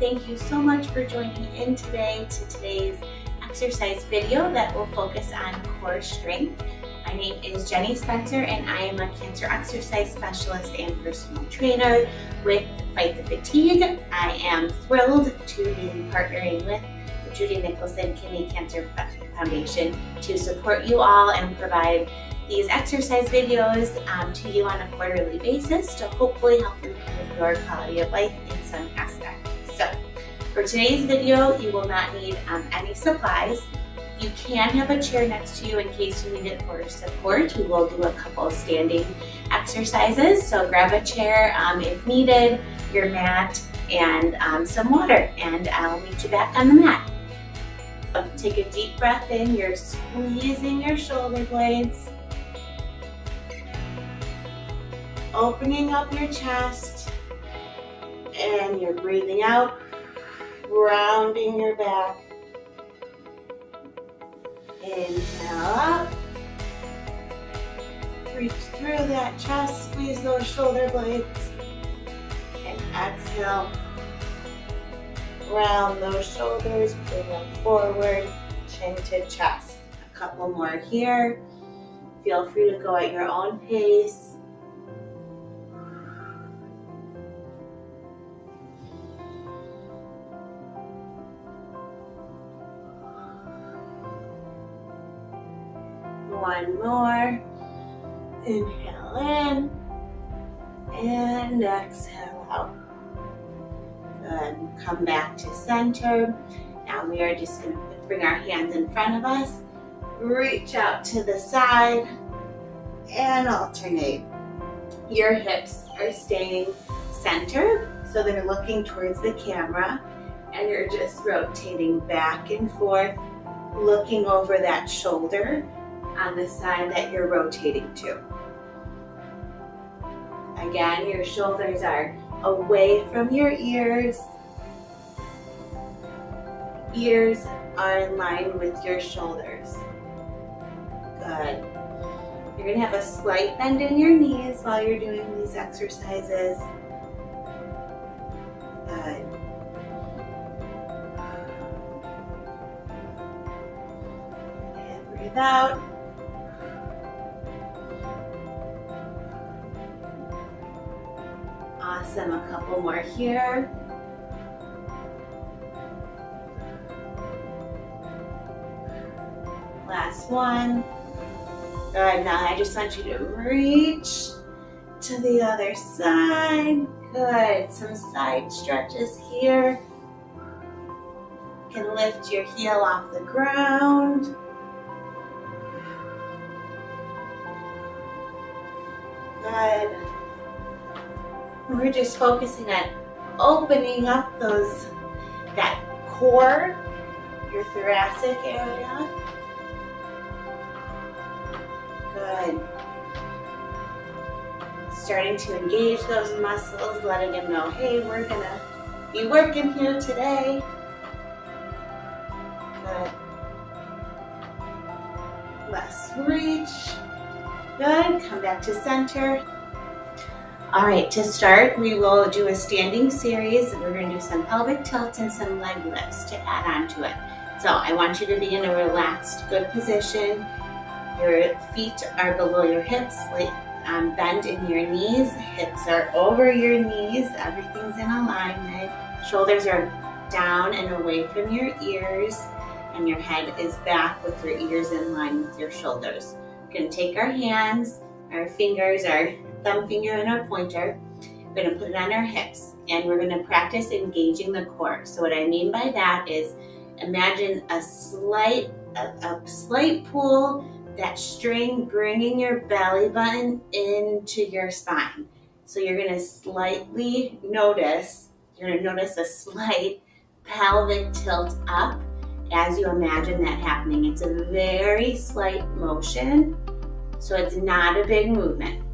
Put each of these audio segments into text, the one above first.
thank you so much for joining in today to today's exercise video that will focus on core strength. My name is Jenny Spencer and I am a cancer exercise specialist and personal trainer with Fight the Fatigue. I am thrilled to be partnering with the Judy Nicholson Cancer Foundation to support you all and provide these exercise videos to you on a quarterly basis to hopefully help improve your quality of life in some aspect. So for today's video, you will not need any supplies. You can have a chair next to you in case you need it for support. We will do a couple of standing exercises. So grab a chair if needed, your mat, and some water, and I'll meet you back on the mat. Take a deep breath in. You're squeezing your shoulder blades. Opening up your chest, and you're breathing out, rounding your back. Inhale up, reach through that chest, squeeze those shoulder blades, and exhale, round those shoulders, bring them forward, chin to chest. A couple more here. Feel free to go at your own pace. One more. Inhale in and exhale out. Good. Come back to center. Now we are just going to bring our hands in front of us, reach out to the side, and alternate. Your hips are staying centered, so they're looking towards the camera, and you're just rotating back and forth, looking over that shoulder on the side that you're rotating to. Again, your shoulders are away from your ears. Ears are in line with your shoulders. Good. You're going to have a slight bend in your knees while you're doing these exercises. Good. And breathe out. Awesome, a couple more here. Last one. Good, now I just want you to reach to the other side. Good, some side stretches here. You can lift your heel off the ground. Good. We're just focusing on opening up that core, your thoracic area. Good. Starting to engage those muscles, letting them know, hey, we're gonna be working here today. Good. Last reach. Good. Come back to center. All right, to start, we will do a standing series. We're going to do some pelvic tilts and some leg lifts to add on to it. So I want you to be in a relaxed, good position. Your feet are below your hips, bend in your knees. Hips are over your knees. Everything's in alignment. Shoulders are down and away from your ears, and your head is back with your ears in line with your shoulders. We're going to take our hands, our fingers, our thumb finger and our pointer. We're going to put it on our hips, and we're going to practice engaging the core. So what I mean by that is imagine a slight pull, that string bringing your belly button into your spine. So you're going to slightly notice, a slight pelvic tilt up as you imagine that happening. It's a very slight motion, so it's not a big movement.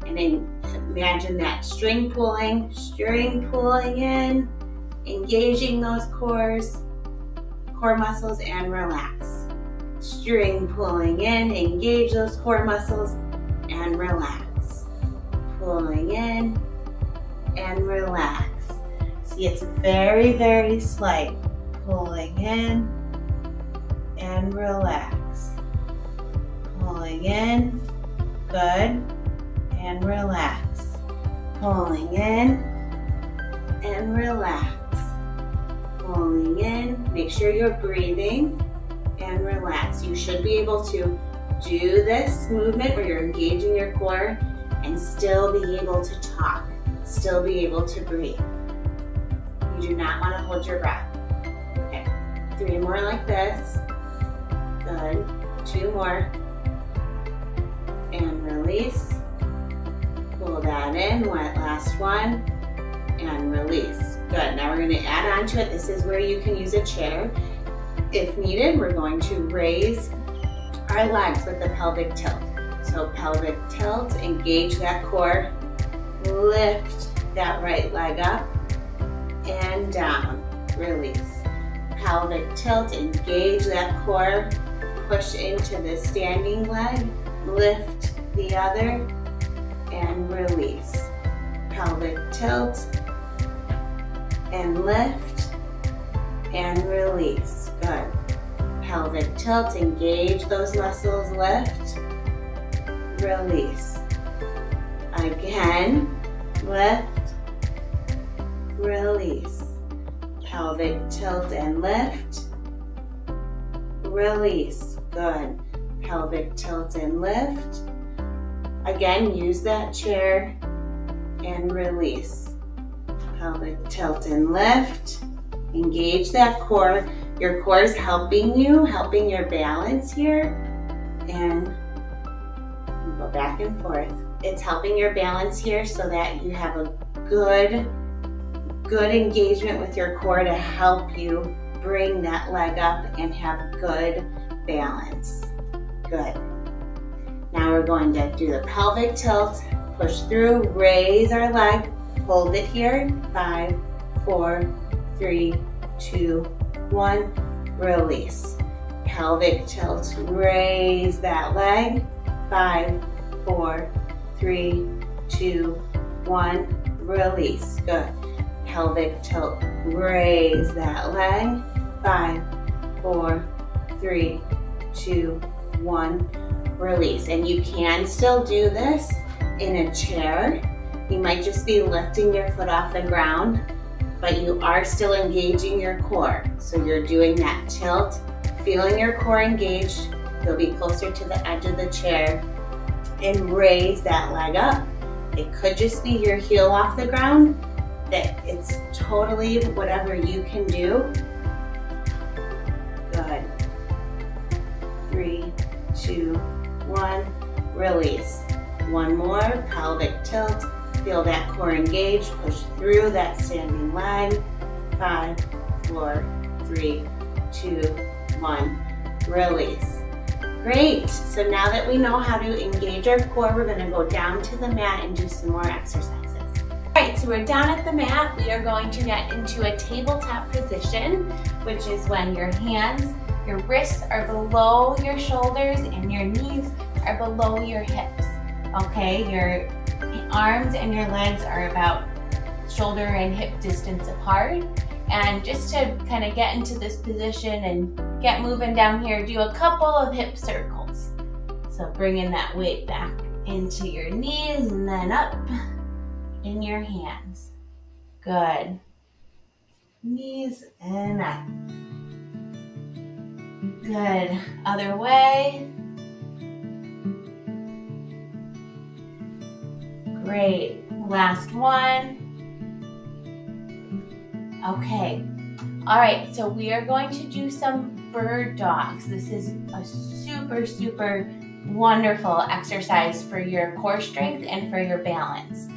And then imagine that string pulling in, engaging those core muscles, and relax. String pulling in, engage those core muscles, and relax. Pulling in and relax. See, it's very, very slight. Pulling in and relax. Pulling in, good, and relax. Pulling in and relax. Pulling in, make sure you're breathing and relax. You should be able to do this movement where you're engaging your core and still be able to talk, still be able to breathe. You do not want to hold your breath. Okay, 3 more like this. Good, 2 more. And release. Pull that in, last one, and release. Good, now we're going to add on to it. This is where you can use a chair. If needed, we're going to raise our legs with the pelvic tilt. So pelvic tilt, engage that core, lift that right leg up and down, release. Pelvic tilt, engage that core, push into the standing leg, lift the other and release. Pelvic tilt and lift and release. Good. Pelvic tilt, engage those muscles, lift, release. Again, lift, release. Pelvic tilt and lift, release. Good. Pelvic tilt and lift. Again, use that chair and release. Pelvic tilt and lift. Engage that core. Your core is helping you, helping your balance here. And go back and forth. It's helping your balance here so that you have a good engagement with your core to help you bring that leg up and have good balance. Good. Now we're going to do the pelvic tilt, push through, raise our leg, hold it here, 5, 4, 3, 2, 1, release. Pelvic tilt, raise that leg, 5, 4, 3, 2, 1, release. Good. Pelvic tilt, raise that leg, 5, 4, 3, 2, 1, release. And you can still do this in a chair. You might just be lifting your foot off the ground, but you are still engaging your core. So you're doing that tilt, feeling your core engaged. You'll be closer to the edge of the chair and raise that leg up. It could just be your heel off the ground. That it's totally whatever you can do. Good. 3, 2, 1, release. One more, pelvic tilt. Feel that core engaged, push through that standing leg. 5, 4, 3, 2, 1, release. Great, so now that we know how to engage our core, we're gonna go down to the mat and do some more exercises. All right, so we're down at the mat. We are going to get into a tabletop position, which is when your hands, your wrists are below your shoulders and your knees are below your hips. Okay, your arms and your legs are about shoulder and hip distance apart. And just to kind of get into this position and get moving down here, do a couple of hip circles. So bringing that weight back into your knees and then up in your hands. Good. Knees and up. Good. Other way. Great. Last one. Okay. All right, so we are going to do some bird dogs. This is a super, super wonderful exercise for your core strength and for your balance.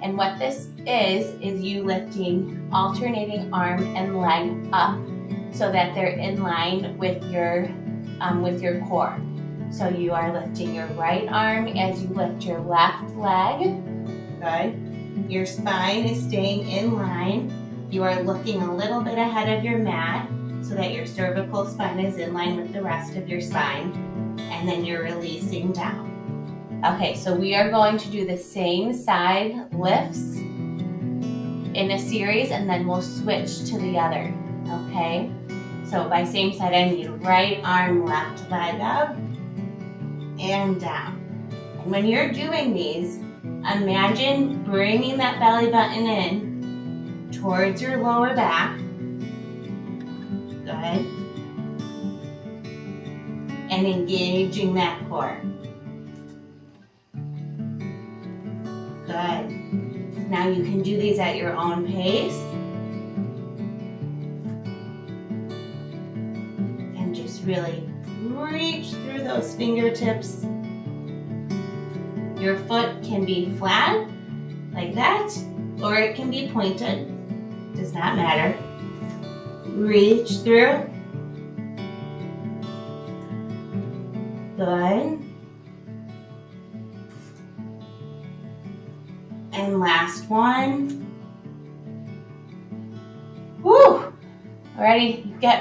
And what this is you lifting alternating arm and leg up so that they're in line with your core. So you are lifting your right arm as you lift your left leg. Good. Your spine is staying in line. You are looking a little bit ahead of your mat so that your cervical spine is in line with the rest of your spine. And then you're releasing down. Okay, so we are going to do the same side lifts in a series, and then we'll switch to the other, okay? So by same side, I need right arm, left leg up and down. And when you're doing these, imagine bringing that belly button in towards your lower back. Good. And engaging that core. Good. Now you can do these at your own pace. And just really reach through those fingertips. Your foot can be flat, like that, or it can be pointed. Does not matter. Reach through. Good. And last one. Woo! Already, you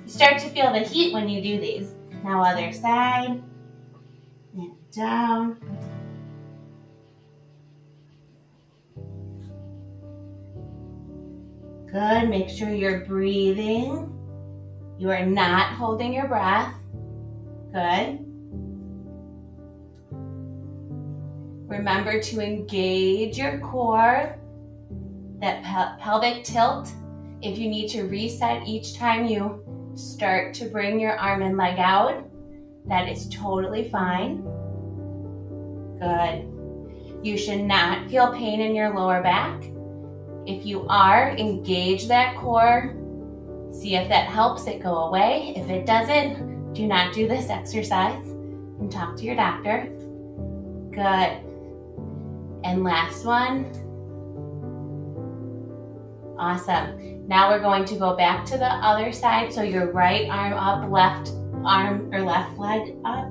start to feel the heat when you do these. Now other side, and down. Good, make sure you're breathing. You are not holding your breath. Good. Remember to engage your core, that pelvic tilt. If you need to reset each time you start to bring your arm and leg out, that is totally fine. Good. You should not feel pain in your lower back. If you are, engage that core. See if that helps it go away. If it doesn't, do not do this exercise and talk to your doctor. Good. And last one. Awesome. Now we're going to go back to the other side. So your right arm up, left arm or left leg up,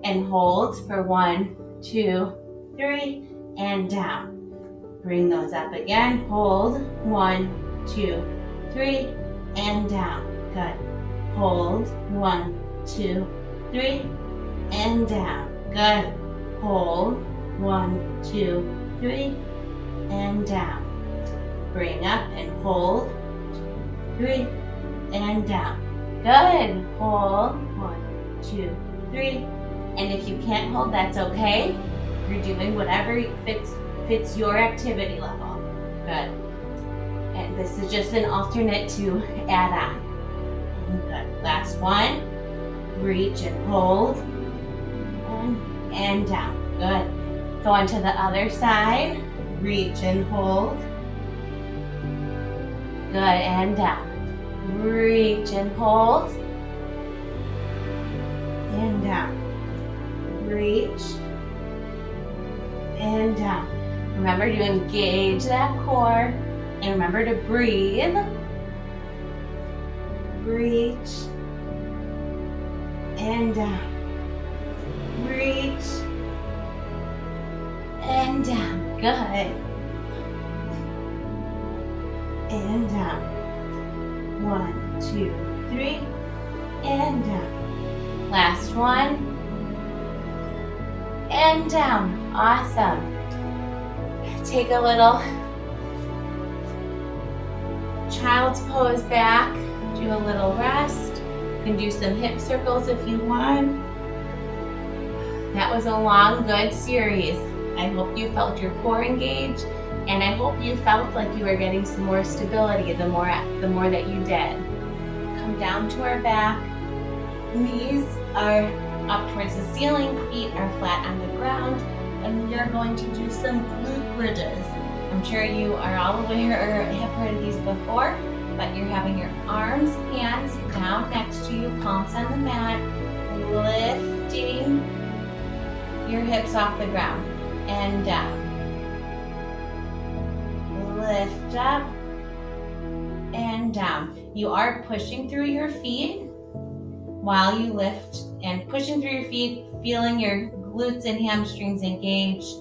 and hold for 1, 2, 3, and down. Bring those up again. Hold. 1, 2, 3, and down. Good. Hold. 1, 2, 3, and down. Good. Hold. 1, 2, 3, and down. Bring up and hold. 2, 3, and down. Good. Hold. 1, 2, 3. And if you can't hold, that's okay. You're doing whatever fits your activity level. Good. And this is just an alternate to add on. Good. Last one. Reach and hold. And down. Good. Go on to the other side. Reach and hold. Good. And down. Reach and hold. And down. Reach. And down. Remember to engage that core. And remember to breathe. Reach. And down. Reach. And down. Good. And down. 1, 2, 3. And down. Last one. And down. Awesome. Take a little child's pose back. Do a little rest. You can do some hip circles if you want. That was a long, good series. I hope you felt your core engaged, and I hope you felt like you were getting some more stability the more that you did. Come down to our back. Knees are up towards the ceiling, feet are flat on the ground, and we are going to do some glute bridges. I'm sure you are all aware or have heard of these before, but you're having your arms, hands down next to you, palms on the mat, lifting your hips off the ground and down. Lift up and down. You are pushing through your feet while you lift, and pushing through your feet, feeling your glutes and hamstrings engaged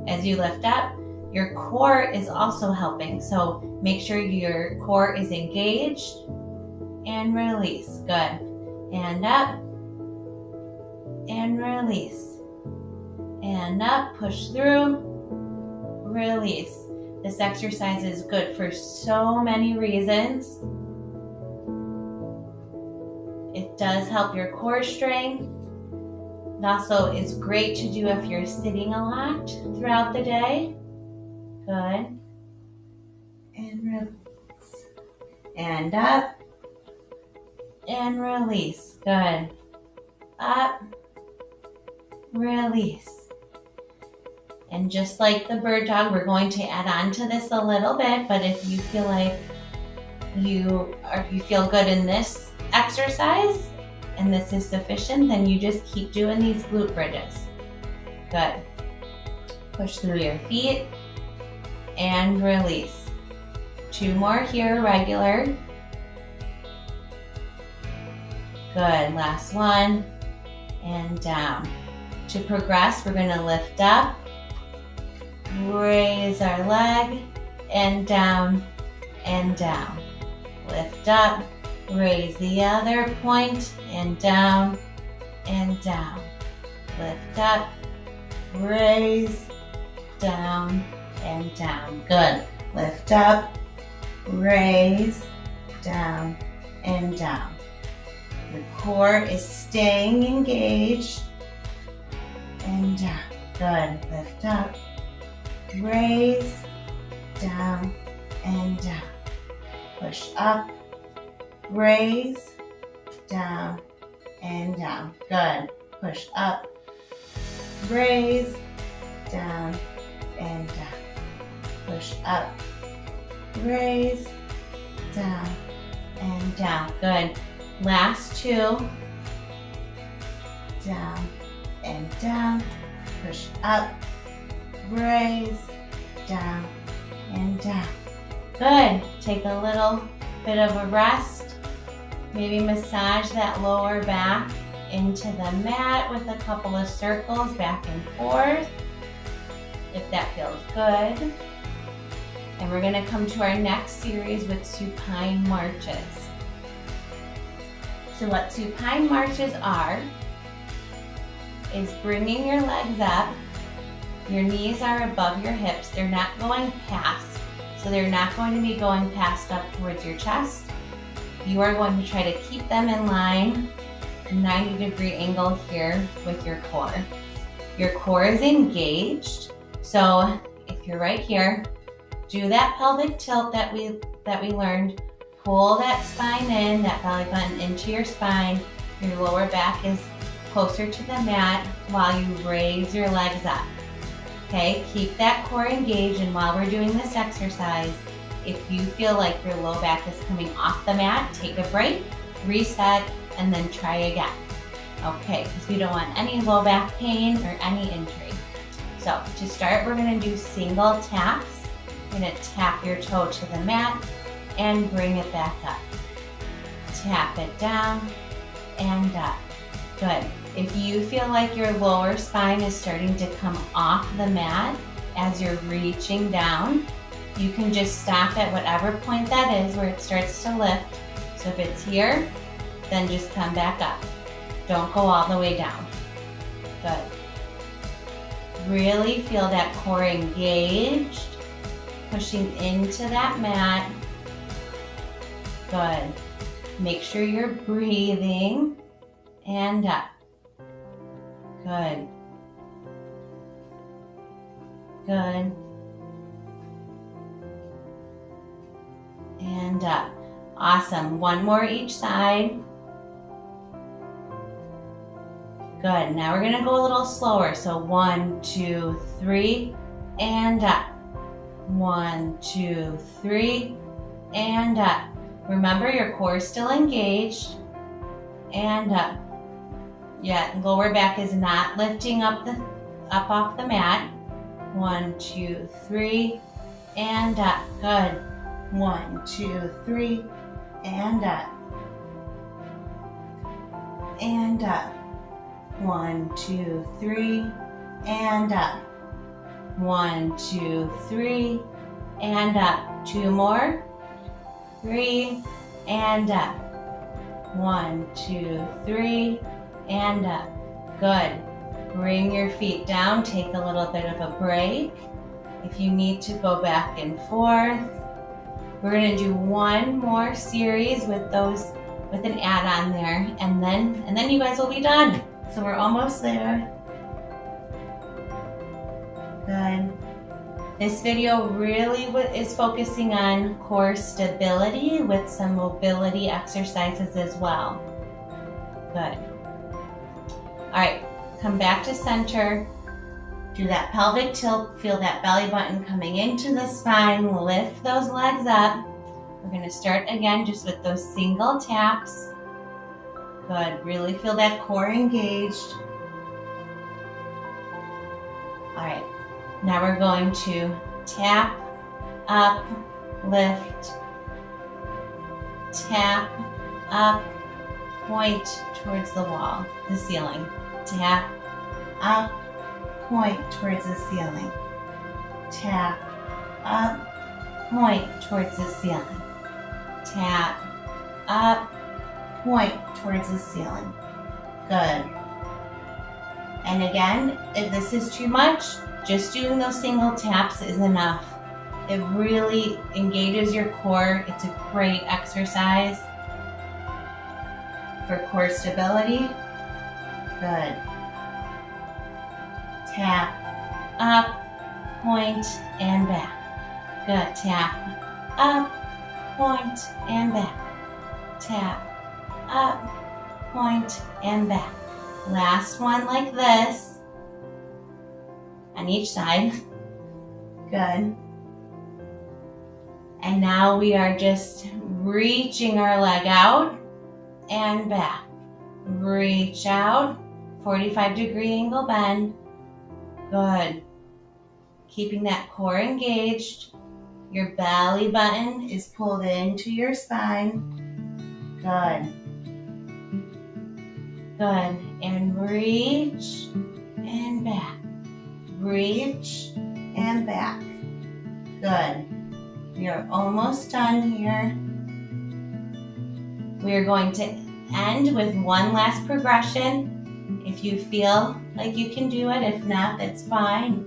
as you lift up. Your core is also helping, so make sure your core is engaged and release. Good. And up and release. And up, push through, release. This exercise is good for so many reasons. It does help your core strength. It also is great to do if you're sitting a lot throughout the day. Good. And release. And up. And release. Good. Up. Release. And just like the bird dog, we're going to add on to this a little bit, but if you feel like you feel good in this exercise and this is sufficient, then you just keep doing these glute bridges. Good. Push through your feet and release. 2 more here, regular. Good, last one, and down. To progress, we're gonna lift up, raise our leg, and down, and down. Lift up, raise the other point, and down, and down. Lift up, raise, down, and down. Good. Lift up, raise, down, and down. The core is staying engaged, and down. Good. Lift up, raise, down, and down. Push up, raise, down, and down. Good. Push up, raise, down, and down. Push up, raise, down, and down. Good. Last 2. Down and down. Push up, raise, down, and down. Good. Take a little bit of a rest. Maybe massage that lower back into the mat with a couple of circles back and forth, if that feels good. And we're going to come to our next series with supine marches. So what supine marches are is bringing your legs up. Your knees are above your hips. They're not going past. So they're not going to be going past up towards your chest. You are going to try to keep them in line, a 90-degree angle here with your core. Your core is engaged. So if you're right here, do that pelvic tilt that we learned. Pull that spine in, that belly button into your spine. Your lower back is closer to the mat while you raise your legs up. Okay, keep that core engaged, and while we're doing this exercise, if you feel like your low back is coming off the mat, take a break, reset, and then try again. Okay, because we don't want any low back pain or any injury. So to start, we're gonna do single taps. You're gonna tap your toe to the mat and bring it back up. Tap it down and up. Good. If you feel like your lower spine is starting to come off the mat as you're reaching down, you can just stop at whatever point that is where it starts to lift. So if it's here, then just come back up. Don't go all the way down. Good. Really feel that core engaged, pushing into that mat. Good. Make sure you're breathing and up. Good. Good. And up. Awesome. One more each side. Good. Now we're going to go a little slower. So 1, 2, 3, and up. 1, 2, 3, and up. Remember, your core is still engaged. And up. Yeah, lower back is not lifting up off the mat. 1, 2, 3, and up. Good. 1, 2, 3, and up. And up. 1, 2, 3, and up. 1, 2, 3, and up. 2 more. 3, and up. 1, 2, 3, and up. Good. Bring your feet down. Take a little bit of a break. If you need to go back and forth, we're going to do one more series with an add-on there, and then you guys will be done. So we're almost there. Good. This video really is focusing on core stability with some mobility exercises as well. Good. All right, come back to center. Do that pelvic tilt, feel that belly button coming into the spine, lift those legs up. We're gonna start again just with those single taps. Good, really feel that core engaged. All right, now we're going to tap, up, lift, tap, up, point towards the wall, the ceiling. Tap, up, point towards the ceiling. Tap, up, point towards the ceiling. Tap, up, point towards the ceiling. Good. And again, if this is too much, just doing those single taps is enough. It really engages your core. It's a great exercise for core stability. Good. Tap, up, point, and back. Good. Tap, up, point, and back. Tap, up, point, and back. Last one like this on each side. Good. And now we are just reaching our leg out and back. Reach out, 45-degree angle bend. Good. Keeping that core engaged. Your belly button is pulled into your spine. Good. Good. And reach and back. Reach and back. Good. We are almost done here. We are going to end with one last progression. If you feel like you can do it, if not, that's fine.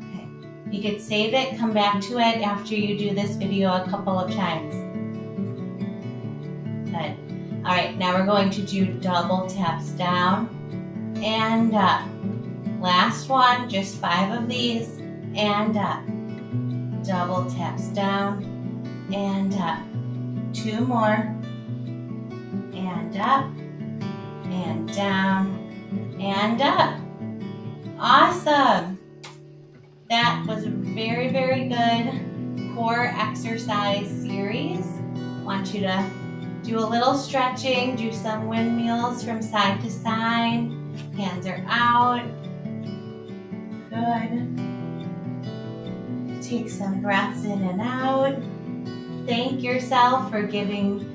Okay. You could save it, come back to it after you do this video a couple of times. Good. All right, now we're going to do double taps down and up. Last one, just 5 of these, and up. Double taps down and up. 2 more. And up, and down, and up. Awesome. That was a very, very good core exercise series. I want you to do a little stretching, do some windmills from side to side. Hands are out. Good. Take some breaths in and out. Thank yourself for gifting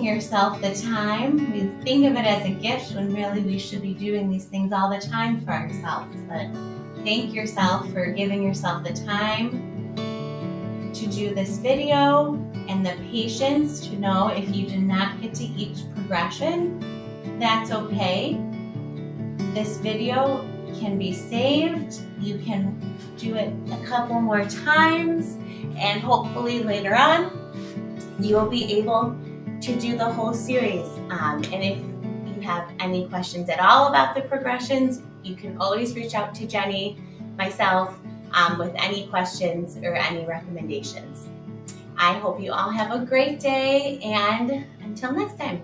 yourself the time. We think of it as a gift when really we should be doing these things all the time for ourselves. But thank yourself for giving yourself the time to do this video and the patience to know if you did not get to each progression, that's okay. This video can be saved. You can do it a couple more times, and hopefully later on you will be able to do the whole series. And if you have any questions at all about the progressions, you can always reach out to Jenny, myself, with any questions or any recommendations. I hope you all have a great day, and until next time.